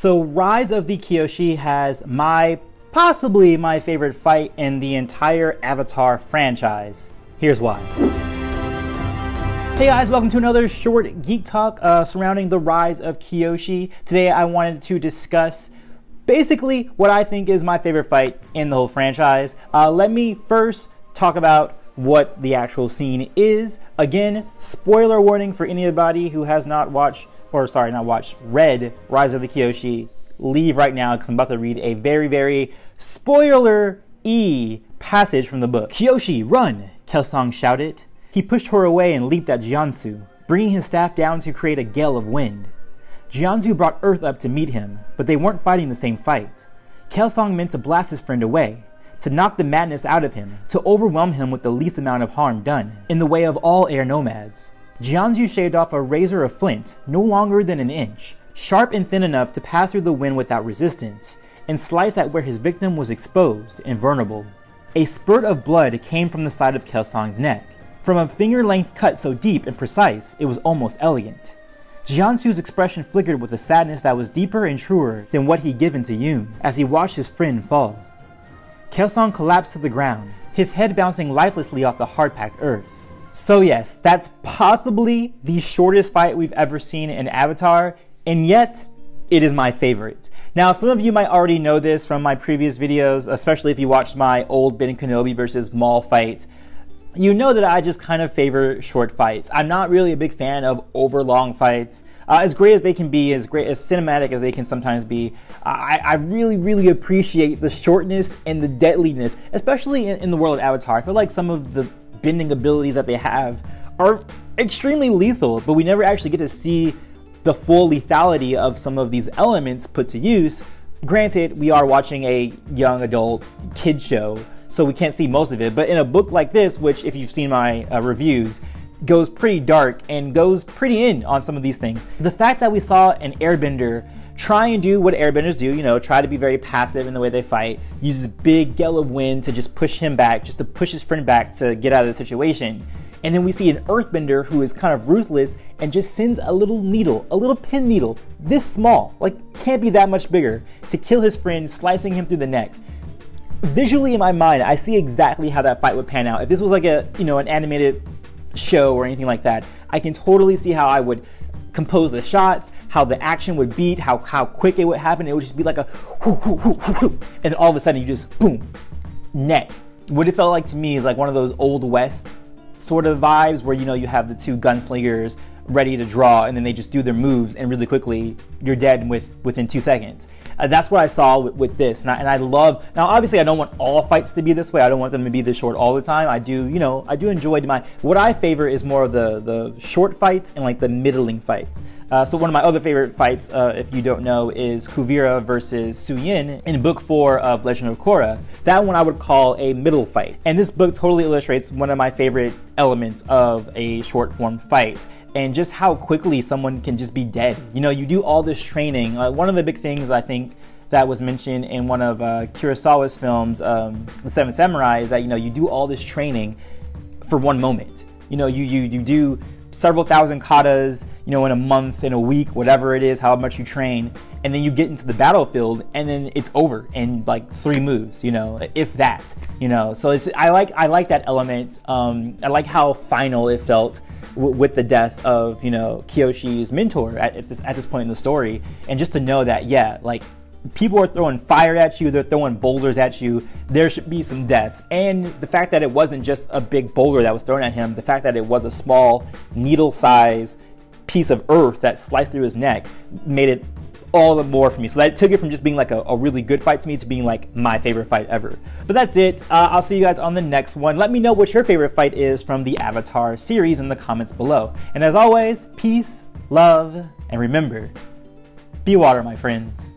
So Rise of the Kyoshi has possibly my favorite fight in the entire Avatar franchise. Here's why. Hey guys, welcome to another short geek talk surrounding the Rise of Kyoshi. Today I wanted to discuss basically what I think is my favorite fight in the whole franchise. Let me first talk about what the actual scene is. Again, spoiler warning for anybody who has not watched, read Rise of the Kyoshi. Leave right now because I'm about to read a very, very spoiler-y passage from the book. "Kyoshi, run!" Kelsang shouted. He pushed her away and leaped at Jianzu, bringing his staff down to create a gale of wind. Jianzu brought Earth up to meet him, but they weren't fighting the same fight. Kelsang meant to blast his friend away, to knock the madness out of him, to overwhelm him with the least amount of harm done, in the way of all air nomads. Jianzu shaved off a razor of flint, no longer than an inch, sharp and thin enough to pass through the wind without resistance, and slice at where his victim was exposed and vulnerable. A spurt of blood came from the side of Kelsang's neck, from a finger-length cut so deep and precise it was almost elegant. Jianzu's expression flickered with a sadness that was deeper and truer than what he'd given to Yoon as he watched his friend fall. Kelsang collapsed to the ground, his head bouncing lifelessly off the hard-packed earth. So yes, that's possibly the shortest fight we've ever seen in Avatar, and yet it is my favorite. Now, some of you might already know this from my previous videos, especially if you watched my old Ben Kenobi versus Maul fight. You know that I just kind of favor short fights. I'm not really a big fan of overlong fights. As great as they can be, as cinematic as they can sometimes be, I really appreciate the shortness and the deadliness, especially in the world of Avatar. I feel like some of the bending abilities that they have are extremely lethal, but we never actually get to see the full lethality of some of these elements put to use. Granted, we are watching a young adult kid show, so we can't see most of it, but in a book like this, which if you've seen my reviews, goes pretty dark and goes pretty in on some of these things. The fact that we saw an airbender try and do what airbenders do, you know, try to be very passive in the way they fight, use this big gale of wind to just push him back, just to push his friend back to get out of the situation. And then we see an earthbender who is kind of ruthless and just sends a little needle, a little pin needle, this small, like can't be that much bigger, to kill his friend, slicing him through the neck. Visually in my mind, I see exactly how that fight would pan out. If this was like a, you know, an animated show or anything like that, I can totally see how I would compose the shots, how the action would beat, how quick it would happen. It would just be like a whoo, whoo, whoo, whoo, whoo, and then all of a sudden you just boom, neck. What it felt like to me is like one of those Old West sort of vibes where, you know, you have the two gunslingers ready to draw and then they just do their moves and really quickly you're dead within 2 seconds. That's what I saw with this, and I love, now obviously I don't want all fights to be this way. I don't want them to be this short all the time. I do, you know, I do enjoy what I favor is more of the short fights and like the middling fights. So one of my other favorite fights, if you don't know, is Kuvira versus Suyin in book 4 of Legend of Korra. That one I would call a middle fight. And this book totally illustrates one of my favorite elements of a short form fight, and just how quickly someone can just be dead. You know, you do all this training. One of the big things I think that was mentioned in one of Kurosawa's films, The Seven Samurai, is that, you know, you do all this training for one moment. You know, you do several thousand katas, you know, in a month, in a week, whatever it is, how much you train, and then you get into the battlefield and then it's over in like 3 moves, you know, if that, you know. So I like that element. I like how final it felt with the death of, you know, Kyoshi's mentor at this point in the story, and just to know that, yeah, like, people are throwing fire at you, they're throwing boulders at you, there should be some deaths. And the fact that it wasn't just a big boulder that was thrown at him, the fact that it was a small needle-sized piece of earth that sliced through his neck made it all the more for me. So that took it from just being like a really good fight to me to being like my favorite fight ever. But that's it. I'll see you guys on the next one. Let me know what your favorite fight is from the Avatar series in the comments below. And as always, peace, love, and remember, be water, my friends.